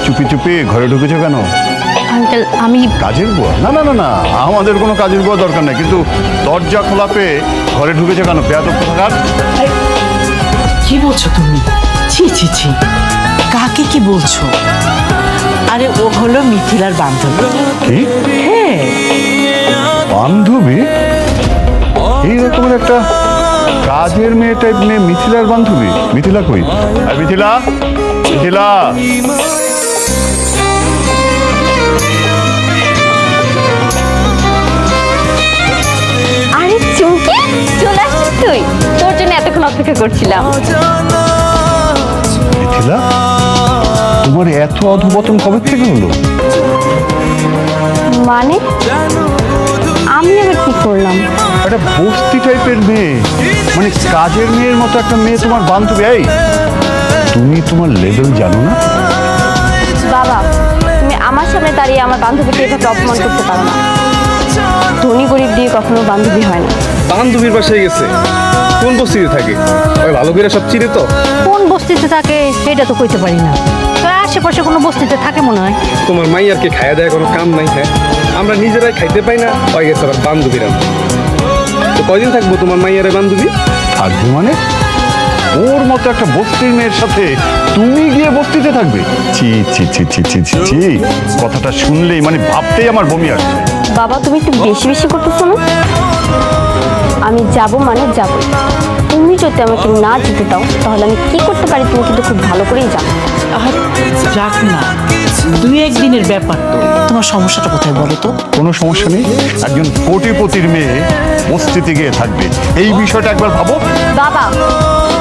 চুপি চুপি ঘরে ঢুকেছো কেন? আঙ্কেল আমি কাজের বুয়া? না না না না, আমাদের কোনো কাজের বুয়া দরকার নেই, কিন্তু দরজা খোলা পেয়ে ঘরে ঢুকেছো কেন? বেয়াদব কোথাকার! কি বলছো তুমি? ছি ছি ছি, কাকে কি বলছো? আরে ও হলো মিথিলার বান্ধবী। কি হ্যাঁ, বান্ধবী? এই রকমের একটা কাজের মেয়ে টাইপ মেয়ে মিথিলার বান্ধবী? মিথিলা কই? আর মিথিলা, মিথিলা! আরে চুমকি চলে আসছিস তুই? তোর জন্য এতক্ষণ অপেক্ষা করছিলাম। মিথিলা, তোমার এত অধপতন কবে থেকে হলো? মানে আমি আবার কি করলাম? একটা বস্তি টাইপের মেয়ে, মানে কাজের মেয়ের মতো একটা মেয়ে তোমার বান্ধবী। এই তুমি তোমার লেভেল জানো না? বাবা, তুমি আমার সামনে দাঁড়িয়ে আমার বান্ধবীকে এভাবে অপমান করতে পারো না। ধনী গরিব দিয়ে কখনো বান্ধবী হয় না। বান্ধবীর বাসায় গেছে, কোন বস্তিতে থাকে? ওই ভালো করে সব চিনে তো। কোন বস্তিতে থাকে সেটা তো কইতে পারি না। তোর আশেপাশে কোনো বস্তিতে থাকে মনে হয়। তোমার মাইয়ারকে খাইয়া দেয় কোনো কাম নাই। হ্যাঁ, আমরা নিজেরাই খাইতে পাই না, ওই গেছে আবার বান্ধবীরা। তো কয়দিন থাকবো তোমার মাইয়ারে বান্ধবী? থাকবে মানে? ওর মতো একটা বস্তির মেয়ের সাথে তুমি গিয়ে বস্তিতে থাকবে? ছি ছি ছি ছি ছি ছি ছি, কথাটা শুনলেই মানে ভাবতেই আমার বমি আসছে। বাবা, তুমি একটু বেশি বেশি করতেছো না? আমি যাব মানে যাব। তুমি যদি আমাকে না যেতে দাও তাহলে আমি কি করতে পারি তুমি কিন্তু খুব ভালো করেই জানো। আর যাক না, দুই একদিনের ব্যাপার তো। তোমার সমস্যাটা কোথায় বলো তো? কোনো সমস্যা নেই, একজন কোটিপতির মেয়ে বস্তিতে গিয়ে থাকবে, এই বিষয়টা একবার ভাবো। বাবা,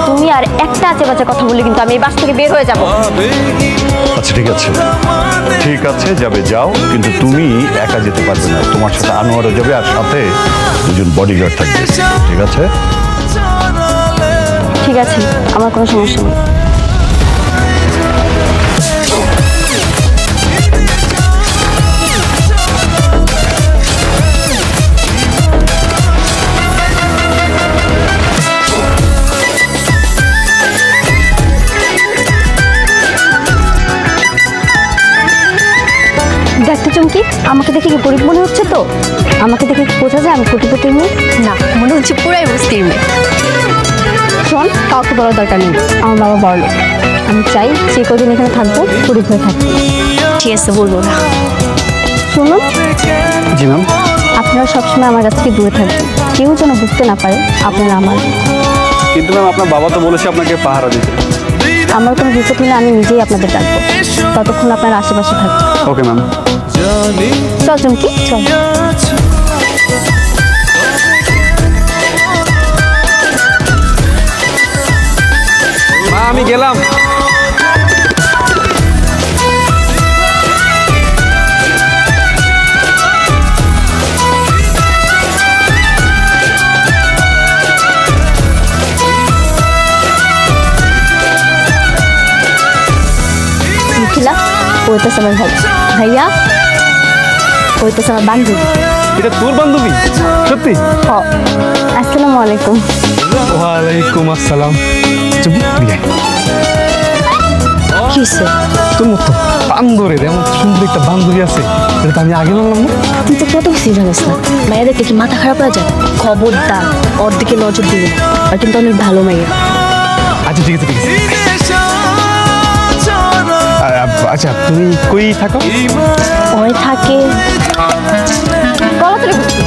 তুমি আর একটা আজে বাজে কথা বললে কিন্তু আমি এই বাস থেকে বের হয়ে যাব। আচ্ছা ঠিক আছে, ঠিক আছে, যাবে যাও, কিন্তু তুমি একা যেতে পারবে না। তোমার সাথে আনোয়ারও যাবে, আর সাথে দুজন বডিগার্ড থাকবে, ঠিক আছে? ঠিক আছে, আমার কোনো সমস্যা নেই। দেখতে চুমকি, আমাকে দেখে কি গরিব মনে হচ্ছে? তো আমাকে দেখে কি বোঝা যায় আমি কোটিপতির মেয়ে? না, মনে হচ্ছে পুরাই বস্তির মেয়ে। শোন, কাউকে বলার দরকার নেই, আমার বাবা বড়। আমি চাই যে কদিন এখানে থাকবো গরিব হয়ে থাকবো। ঠিক আছে, বলবো না। শুনুন, জি ম্যাম। আপনারা সবসময় আমার কাছ থেকে দূরে থাকবেন, কেউ যেন বুঝতে না পারে আপনারা আমার। কিন্তু ম্যাম, আপনার বাবা তো বলেছে আপনাকে পাহারা দিতে। আমার কোনো বিপদ হলে আমি নিজেই আপনাদের ডাকবো, ততক্ষণ আপনার আশেপাশে থাকবেন। Okay ma'am. চল চুমকি, চল। মা, আমি গেলাম। মিথিলা, ওইটাছে আমার ভাই। ভাইয়া, ওইটাছে আমার বান্ধবী। এটা তোর বান্ধবী? সত্যি? হ। আসসালামু আলাইকুম। ওয়ালাইকুম আসসালাম। চুপ, দিয়ে কিসে? তোর মতো বান্ধবীর এমন সুন্দর একটা বান্ধবী আছে, এটা তো আমি আগে বললাম না। তুই তো কত কিছু জানিস না। মায়ের দেখে কি মাথা খারাপ হয়ে যায়? খবরদার ওর দিকে নজর দিবি না, আর কিন্তু অনেক ভালো মাইয়া। আচ্ছা ঠিক আছে, ঠিক আছে। আচ্ছা, তুমি কই থাকো? ওই থাকে কলাতলি বস্তি।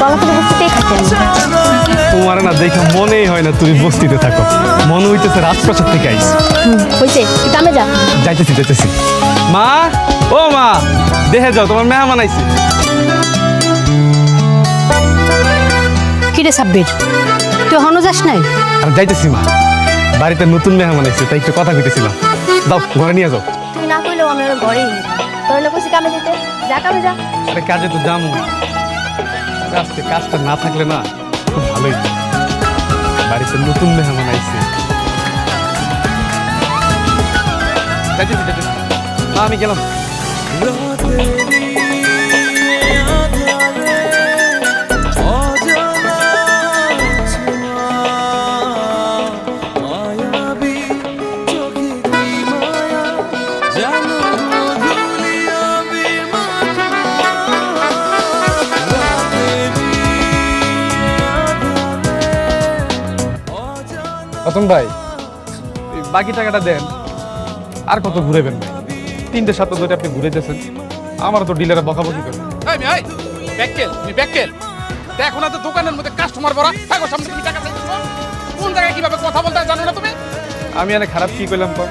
কলাতলি বস্তিতেই থাকে আমি। তোমার না দেখে মনেই হয় না তুমি বস্তিতে থাকো, মনে হইতেছে রাজপ্রাসাদ থেকে আইস। হয়েছে, তুই কামে যা। যাইতেছি যাইতেছি। মা, ও মা, দেখে যাও, তোমার মেহমান আইছে। কিরে সাব্বির, তুই এখনো যাস নাই? আর যাইতেছি মা, বাড়িতে নতুন মেহমান আইছে, তাই একটু কথা কইতেছিলাম। দাও, ঘরে নিয়ে যাও। তুই না কইলেও আমি ওরা ঘরেই নিই। তোর লোক কামে যেতে, যা কামে যা। আরে কাজে তো যাবো, আজকে কাজটা না থাকলে না খুব ভালোই। বাড়িতে নতুন মেহমান আইছে। যাইতেছি যাইতেছি। মা, আমি গেলাম। প্রথম ভাই এই বাকি টাকাটা দেন, আর কত ঘুরেবেন ভাই? 3টে সপ্তাহ ধরে আপনি ঘুরেতেছেন, আমার তো ডিলারে বকাবকি করেন। দেখো না তো দোকানের মধ্যে কাস্টমার ভরা, থাকো সামনে তুমি টাকা চাইছো। কোন জায়গায় কিভাবে কথা বলতে হয় জানো না তুমি? আমি এনে খারাপ কি করলাম কম?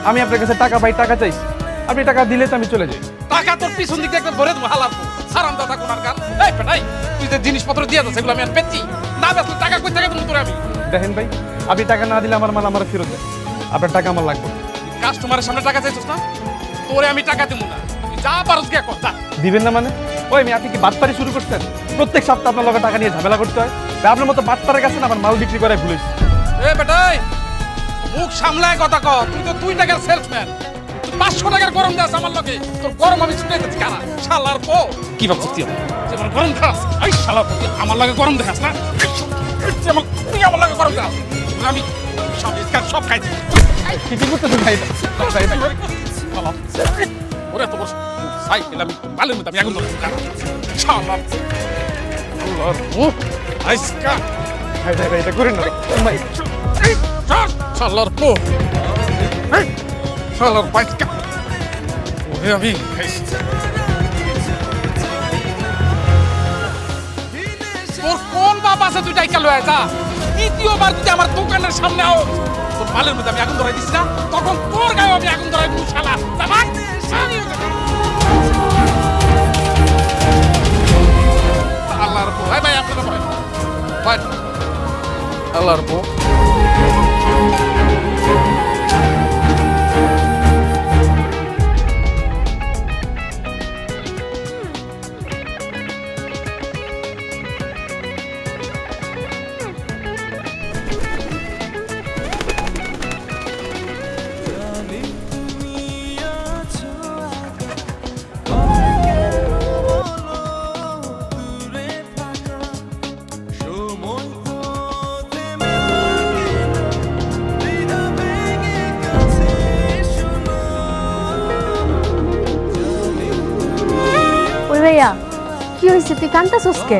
আমি আপনার কাছে টাকা পাই, টাকা চাইছি, আপনি টাকা দিলে তো আমি চলে যাই। টাকা তোর পিছন দিকে একদম ভরে দেবো হালার সারাম দাদা কোনার গান। এই বেটাই, তুই যে জিনিসপত্র দিয়ে যাচ্ছে সেগুলো আমি আর পেচ্ছি না, বেচলে টাকা কই থেকে তুমি তোরে আমি। দেখেন ভাই, আপনি টাকা না দিলে আমার মাল আমার ফেরত দেন, আপনার টাকা আমার লাগবে। কাস্টমারের সামনে টাকা চাইছিস না, তোরে আমি টাকা দেবো না। তুই যা পারস গিয়ে কর, যা। দিবেন না মানে? ওই আমি আপনি কি বাটপারি শুরু করছেন? প্রত্যেক সপ্তাহে আপনার লগে টাকা নিয়ে ঝামেলা করতে হয়? ভাই, আপনার মতো বাটপারের কাছে না আমার মাল বিক্রি করে ভুলেছি। এ বেটাই, মুখ সামলায় কথা কর। তুই তো 2 টাকার সেলসম্যান, 500 টাকার গরম দেস আমার লগে। তোর গরম আমি ছুটে যাচ্ছি কারা শালার পো। কি ভাবছিস তুই যেমন গরম খাস? এই শালার পো, আমার লাগে গরম দেখাস না? যেমন তুই আমার লাগে গরম দেখাস, আমি সব ইসকার সব খাইছি। কি করতেছেন ভাই? ওরে তো বস সাইকেল আমি বালের মধ্যে আমি আগুন ধরে শালার আল্লাহর পো আইসকা। ভাই ভাই ভাই, এটা করেন না ভাই। শালার পো, শালার বাইকা। ওরে আমি খাইছি। তোর কোন বাপ আছে তুই টাইকা লয়ে যা। দ্বিতীয়বার যদি আমার দোকানের সামনে আও, তোর মালের মধ্যে আমি আগুন ধরাই দিছি না, তখন তোর গায়ে আমি আগুন ধরাই দিব শালা। যা ভাগ, আল্লাহর পো। ভাই ভাই আপনারা ভাই ভাই আল্লাহর পো। ওই ভাইয়া, কি হয়েছে? তুই কান্তাছস কে?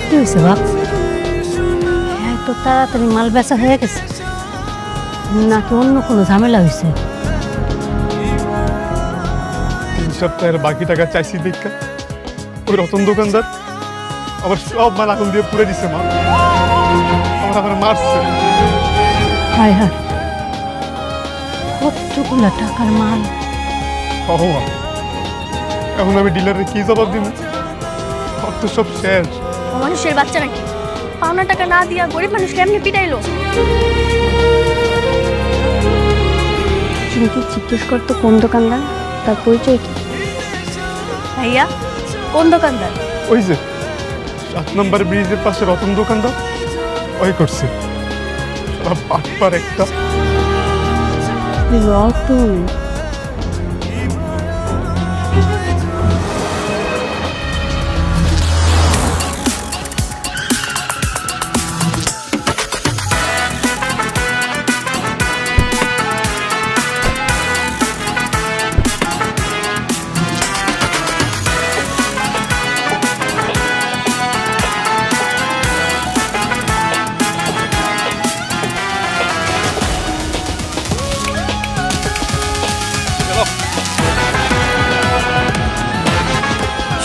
কি হয়েছে বাপ? এত তাড়াতাড়ি মাল বেচা হয়ে গেছে নাকি অন্য কোনো ঝামেলা হয়েছে? 3 সপ্তাহের বাকি টাকা চাইছি দেখা ওই রতন দোকানদার আবার সব মাল আগুন দিয়ে পুড়ে দিছে। মা আমার মারছে। হায় হায়, কতগুলা টাকার মাল! মা, এখন আমি ডিলারে কি জবাব দিব? আমার তো সব শেষ। মানুষের বাচ্চা নাকি পাওনা টাকা না দিয়া গরিব মানুষ কেমনি পিটাইলো? কিন্তু জিজ্ঞেস করতো কোন দোকানদার, তার পরিচয় কি? ভাইয়া, কোন দোকানদার? ওই যে 7 নম্বর ব্রিজের পাশে রতন দোকানদার, ওই করছে। বাটপার একটা। রতন?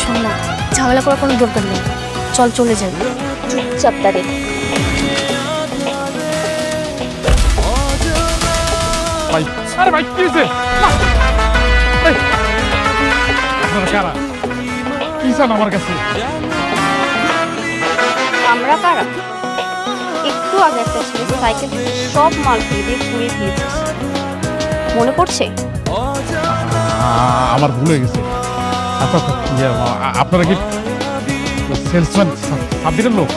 শোন না, ঝামেলা করার কোনো দরকার নেই, চল চলে যাই চুপচাপ দাঁড়িয়ে। ভাই, আরে ভাই কি হয়েছে? আপনারা কারা? কি চান আমার কাছে? আমরা কারা? একটু আগে একটা ছেলে সাইকেল থেকে সব মাল ফিরে দিয়ে পুড়িয়ে দিয়েছিস, মনে পড়ছে? আমার ভুল হয়ে গেছে। আচ্ছা আপনারা কি সেলসম্যান সাব্বিরের লোক?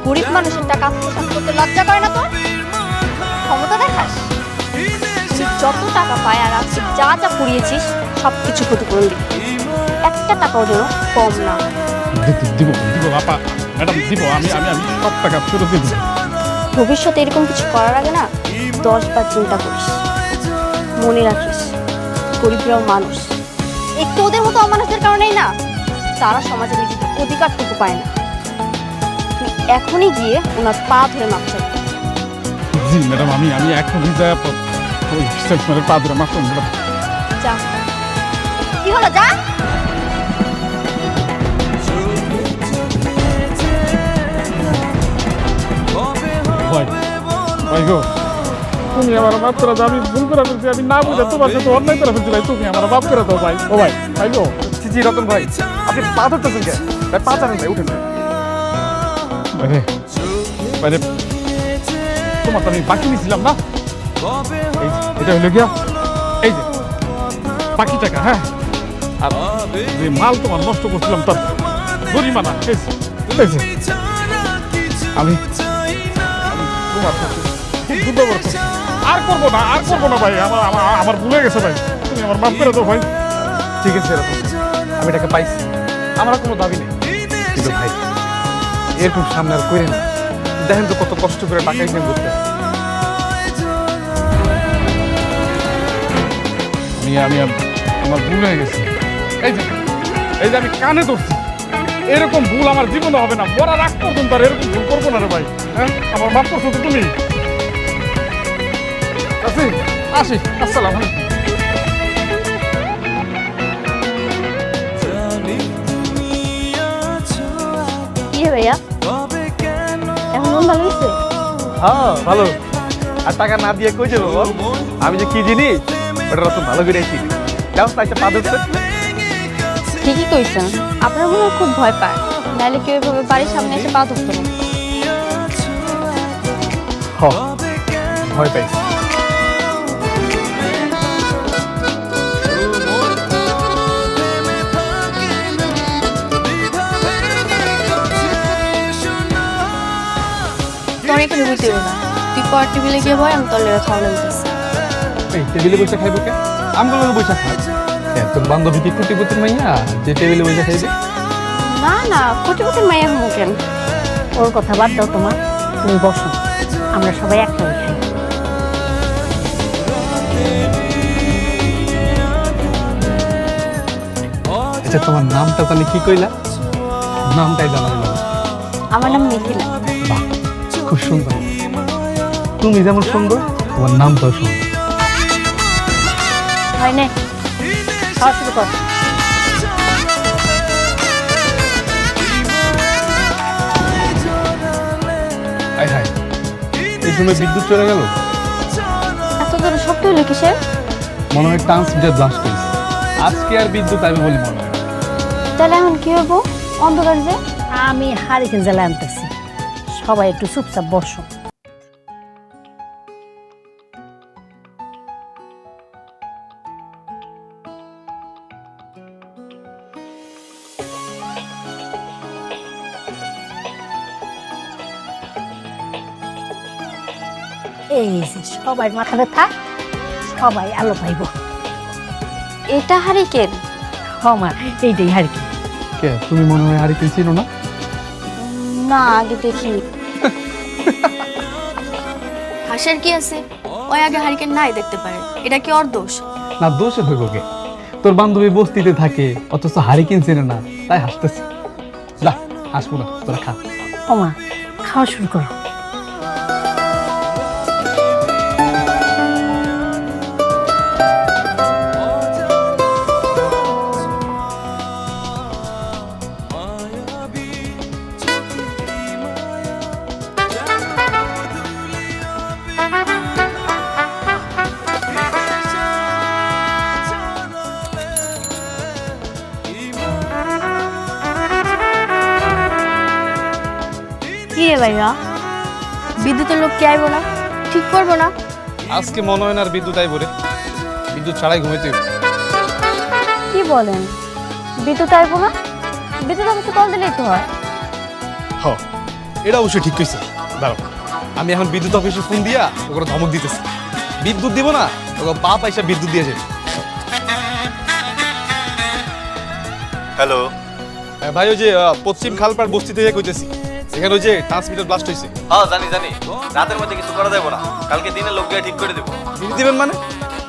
গরিব মানুষের টাকা আত্মসাৎ করতে লজ্জা করে না তোর? ক্ষমতা দেখাস? তুই যত টাকা পায় আর আজকে যা যা পুড়িয়েছিস সব কিছু ক্ষতিপূরণ দিবি, একটা টাকাও যেন কম না। দিব দিব আপা, ম্যাডাম দিব। আমি আমি আমি সব টাকা ফেরত দিয়ে দিব। ভবিষ্যতে এরকম কিছু করার আগে না 10 বার চিন্তা করিস। মনে রাখিস, গরিবরাও মানুষ, এই তোদের মতো অমানুষদের কারণেই না তারা সমাজে নিজেদের অধিকারটুকু পায় না। তুই এখনই গিয়ে ওনার পা ধরে মাপ চাইবি। জি ম্যাডাম, আমি এখনই যাই ওই সেলসম্যানের পা ধরে মাফ করুন ম্যাডাম। যা। কি হলো, যা। ভাই গো, তুমি আমার মাফ করে দাও। আমি ভুল করে ফেলছি, আমি না বুঝে তোমার সাথে অন্যায় করে ফেলছি ভাই। তুমি আমার মাফ করে দাও ভাই। ও ভাই, ভাই গো। জি রতন ভাই, আপনি পা ধরতেছেন কে? ভাই পা চালেন ভাই, উঠেন। মানে মানে তোমার তো আমি বাকি নিয়েছিলাম না, এটা হলো গিয়া এই যে বাকি টাকা। হ্যাঁ, আর যে মাল তোমার নষ্ট করছিলাম তার জরিমানা আমি তোমার খুব দুর্ব্যবহার করছি। আর করবো না ভাই। আমার ভুলে গেছে ভাই। তুমি আমার মাফ করে দাও ভাই। ঠিক আছে রতন, আমি এটাকে পাইছি, আমার কোনো দাবি নেই। কিন্তু ভাই এরকম সামনে আর করেন না। দেখেন তো কত কষ্ট করে টাকা ইনকাম করতে হয়। আমি আমার ভুল হয়ে গেছে। এই যে আমি কানে ধরছি, এরকম ভুল আমার জীবনে হবে না। মরার আগ পর্যন্ত আর এরকম ভুল করবো না রে ভাই। হ্যাঁ, আমার মাফ করছো তো তুমি? আসি, আসসালাম আলাইকুম। কি হে ভাইয়া, এখন মন ভালো হয়েছে? হ্যাঁ ভালো। আর টাকা না দিয়ে কই যাবো বল? আমি যে কি জিনিস ওটা রতন ভালো করে চিনি। যাও তাইতে পা ধরছে। ঠিকই কইছেন, আপনার মনে হয় খুব ভয় পায়, নাহলে কেউ এভাবে বাড়ির সামনে এসে পা ধরতো না। ভয় পাইছি। তোর এখানে বুঝতে না, তুই পর টেবিলে গিয়ে ভয়, আমি তোর লেগে খাওয়ানো দিতেছি। এই টেবিলে বসে খাইবো কে? আমগুলো বসে খাই। তোর বান্ধবী কি কুটিপুতির মাইয়া যে টেবিলে বসে খাইবে? না না, কোটিপতির মাইয়া হবো কেন? ওর কথা বাদ দাও তোমার, তুমি বসো, আমরা সবাই একসঙ্গে খাই। আচ্ছা তোমার নামটা তাহলে কি কইলা? নামটাই জানাই না। আমার নাম মিথিলা। বাহ, খুব সুন্দর। তুমি যেমন সুন্দর, তোমার নামটাও সুন্দর। হয় না, খাওয়া শুরু কর। হাই হাই, এই সময় বিদ্যুৎ চলে গেল। এত জোরে শব্দ হলো কিসের? মনে হয় ট্রান্সমিটার ব্লাস্ট হয়েছে। আজকে আর বিদ্যুৎ আইবে বলে মনে হয়। তাহলে এখন কি হবো? অন্ধকার যে। আমি হারিকেন জ্বালা আনতেছি, সবাই একটু চুপচাপ বসো। এই যে সবাই মাথাতে থাক, সবাই আলো পাইব। এটা হারিকেন? হমা, এইটাই হারিকেন। কে তুমি মনে হয় হারিকেন চিনো না? না, আগে দেখিনি। হাসার কি আছে? ওই আগে হারিকেন নাই দেখতে পারে, এটা কি ওর দোষ? না দোষে হইব কে? তোর বান্ধবী বস্তিতে থাকে অথচ হারিকেন চেনে না, তাই হাসতেছে। যা হাসবো না, তোরা খা। হমা, খাওয়া শুরু করো। কি রে ভাইয়া, বিদ্যুতের লোক কে আইবো না? ঠিক করবো না? আজকে মনে হয় না আর বিদ্যুৎ আইব রে। বিদ্যুৎ ছাড়াই ঘুমাইতে হইব। কি বলেন, বিদ্যুৎ আইবো না? বিদ্যুৎ অফিসে কল দিলেই তো হয়। হ, এটা অবশ্যই ঠিক কইছে। দাঁড়াও, আমি এখন বিদ্যুৎ অফিসে ফোন দিয়া ওকে ধমক দিতেছি। বিদ্যুৎ দিব না, ওকে পা পয়সা বিদ্যুৎ দিয়ে যাবে। হ্যালো, ভাই ওই যে পশ্চিম খালপাড় বস্তি থেকে কইতেছি, এখানে ওই যে ট্রান্সমিটার ব্লাস্ট হয়েছে। হ্যাঁ জানি রাতের মধ্যে কিছু করা যাবে না, কালকে দিনে লোক গিয়ে ঠিক করে দেবো। দিবেন মানে?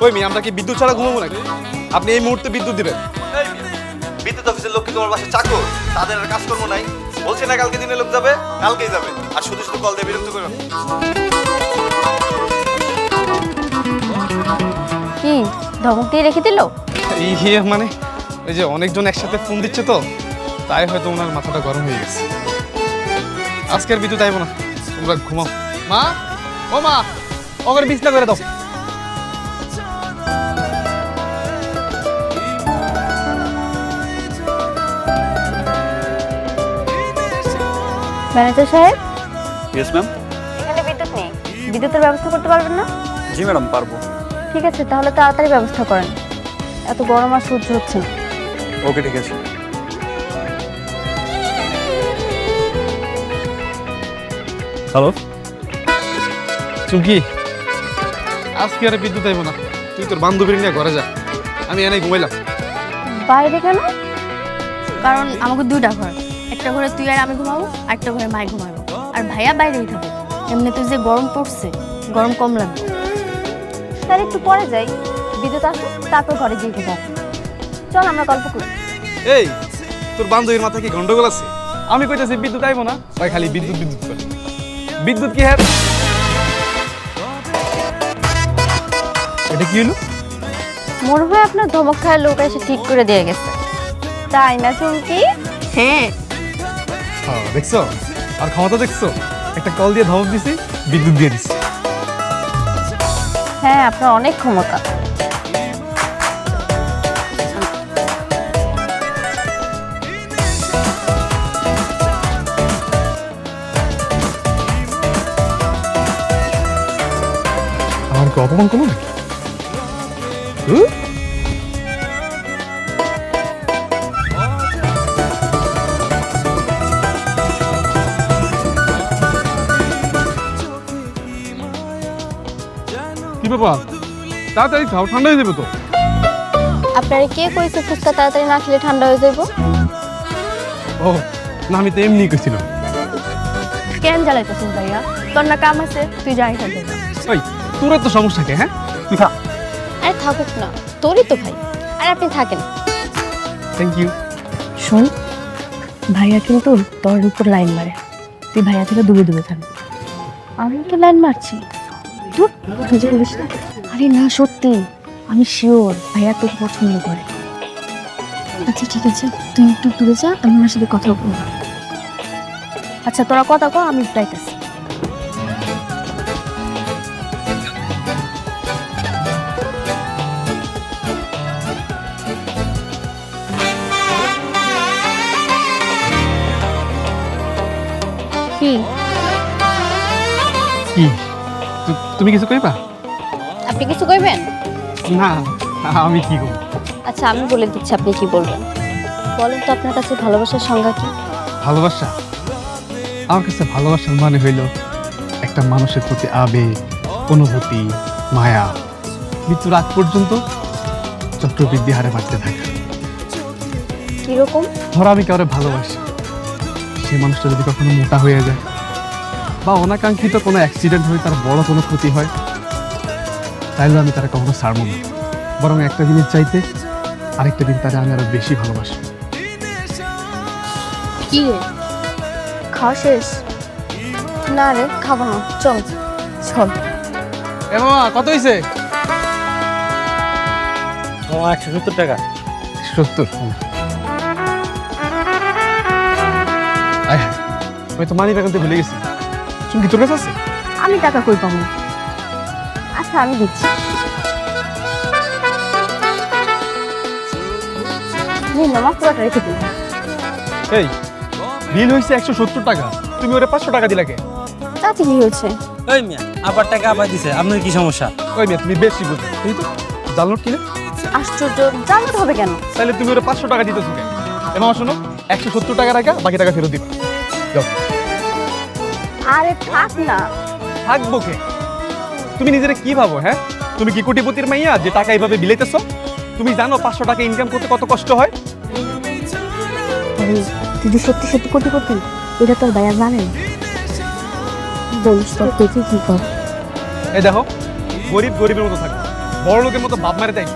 ওই মি আমরা কি বিদ্যুৎ ছাড়া ঘুমাবো নাকি? আপনি এই মুহূর্তে বিদ্যুৎ দিবেন। এই মিয়া, বিদ্যুৎ অফিসের লোক কি তোমার বাসায় চাকর? তাদের আর কাজকর্ম নাই? বলছে না কালকে দিনে লোক যাবে, কালকেই যাবে। আর শুধু শুধু কল দিয়ে বিরক্ত করো না। কি ধমক দিয়ে রেখে দিল? ইয়ে মানে ওই যে অনেকজন একসাথে ফোন দিচ্ছে তো, তাই হয়তো ওনার মাথাটা গরম হয়ে গেছে। আজকের বিদ্যুৎ আইব না, তোমরা ঘুমাও। মা, ও মা, ওকে বিছনা করে দাও। ম্যানেজার সাহেব, ইয়েস ম্যাম। এখানে বিদ্যুৎ নেই, বিদ্যুতের ব্যবস্থা করতে পারবেন না? জি ম্যাডাম, পারবো। ঠিক আছে, তাহলে তাড়াতাড়ি ব্যবস্থা করেন, এত গরম আর সহ্য হচ্ছে না। ওকে, ঠিক আছে। হ্যালো চুমকি, আজকে আর বিদ্যুৎ আইব না, তুই তোর বান্ধবীর নিয়ে ঘরে যা, আমি এনে ঘুমাইলাম। বাইরে কেন? কারণ আমাকে দুইটা ঘর, একটা ঘরে তুই আর আমি ঘুমাবো, একটা ঘরে মাই ঘুমাবো, আর ভাইয়া বাইরেই থাকবে। এমনি তুই যে গরম পড়ছে, গরম কম লাগবে। তাহলে একটু পরে যাই, বিদ্যুৎ আসে তারপর ঘরে গিয়ে ঘুমাবো। চল আমরা গল্প করি। এই তোর বান্ধবীর মাথায় কি গন্ডগোল আছে? আমি কইতাছি বিদ্যুৎ আইব না, ভাই খালি বিদ্যুৎ বিদ্যুৎ করে। বিদ্যুৎ কি হ্যাঁ? এটা কি হলো? মনে হয় আপনার ধমক খায় লোক এসে ঠিক করে দিয়ে গেছে, তাই না চুমকি? হ্যাঁ। হ্যাঁ, দেখছো আর ক্ষমতা দেখছো? একটা কল দিয়ে ধমক দিছি, বিদ্যুৎ দিয়ে দিছি। হ্যাঁ, আপনার অনেক ক্ষমতা। আমার কি অপমান করলো নাকি? কি ব্যাপার? তাড়াতাড়ি খাও, ঠান্ডা হয়ে যাবে তো। আপনারা কে কইছে ফুচকা তাড়াতাড়ি না খেলে ঠান্ডা হয়ে যাইব? ও না, আমি তো এমনি কইছিলাম। কেন জ্বালাইতেছিস ভাইয়া? তোর না কাম আছে, তুই যাই থাকবে। ওই তোর তো সমস্যা কে? হ্যাঁ, তুই খা। আরে থাকুক না, তোরই তো ভাই, আর আপনি থাকেন। Thank you. শোন, ভাইয়া কিন্তু তোর উপর লাইন মারে, তুই ভাইয়া থেকে দূরে দূরে থাকবি। আমি তো লাইন মারছি, ধুর, নিজে বলিস না। আরে না, সত্যি আমি শিওর ভাইয়া তোকে পছন্দ করে। আচ্ছা ঠিক আছে, তুই একটু দূরে যা, আমি ওনার সাথে কথা বলবো। আচ্ছা তোরা কথা কর, আমি যাইতেছি। কি কি তুমি কিছু কইবা? আপনি কিছু কইবেন? না, আমি কি করব? আচ্ছা আমি বলে দিচ্ছি আপনি কি বলবেন। বলেন তো আপনার কাছে ভালোবাসার সংজ্ঞা কি? ভালোবাসা? আমার কাছে ভালোবাসার মানে হইল একটা মানুষের প্রতি আবেগ, অনুভূতি, মায়া, মৃত্যুর আগ পর্যন্ত চক্রবৃদ্ধি হারে বাড়তে থাকা। কিরকম? ধরো আমি কাউরে ভালোবাসি, সেই মানুষটা যদি কখনো মোটা হয়ে যায় বা অনাকাঙ্ক্ষিত কোনো অ্যাক্সিডেন্ট হয়ে তার বড় কোনো ক্ষতি হয়, তাইলে আমি তারা কখনো ছাড়বো না, বরং একটা দিনের চাইতে আরেকটা দিন তারা আমি আরো বেশি ভালোবাসি। কি রে, খাওয়া শেষ? না রে, খাবো না, চল চল। এ মামা, কত হয়েছে? 170 টাকা। 70? আমি তো মানি ব্যাগ আনতে ভুলে গেছি। চুমকি তোর কাছে আছে? আমি টাকা কই পাবো? আচ্ছা আমি দিচ্ছি। নিন মামা, পুরোটা রেখে দিন। এই বিল হয়েছে 170 টাকা, তুমি ওরে 500 টাকা দিলা কে? তাতে কি হয়েছে? ওই মিয়া আবার টাকা আবার দিছে, আপনার কি সমস্যা? ওই মিয়া তুমি বেশি বুঝো, এই তো জাল নোট কিনে। আশ্চর্য, জানতে হবে কেন? তাহলে তুমি ওরে 500 টাকা দিতেছো কেন? এ মামা শোনো, 170 টাকা রাখা, বাকি টাকা ফেরত দিবা। যাও। আরে থাক না। থাকবো কে? তুমি নিজেরা কি ভাবো? হ্যাঁ, তুমি কি কোটিপতির মাইয়া যে টাকা এইভাবে বিলাইতেছো? তুমি জানো 500 টাকা ইনকাম করতে কত কষ্ট হয়? আরে তুই যে সত্যি সত্যি কোটিপতি, এটা তোর ভাইয়া জানে না। বলিস তোর দেখে কি কর? এই দেখো, গরিব গরিবের মতো থাকবে, বড় লোকের মতো বাপ মারে দেয়।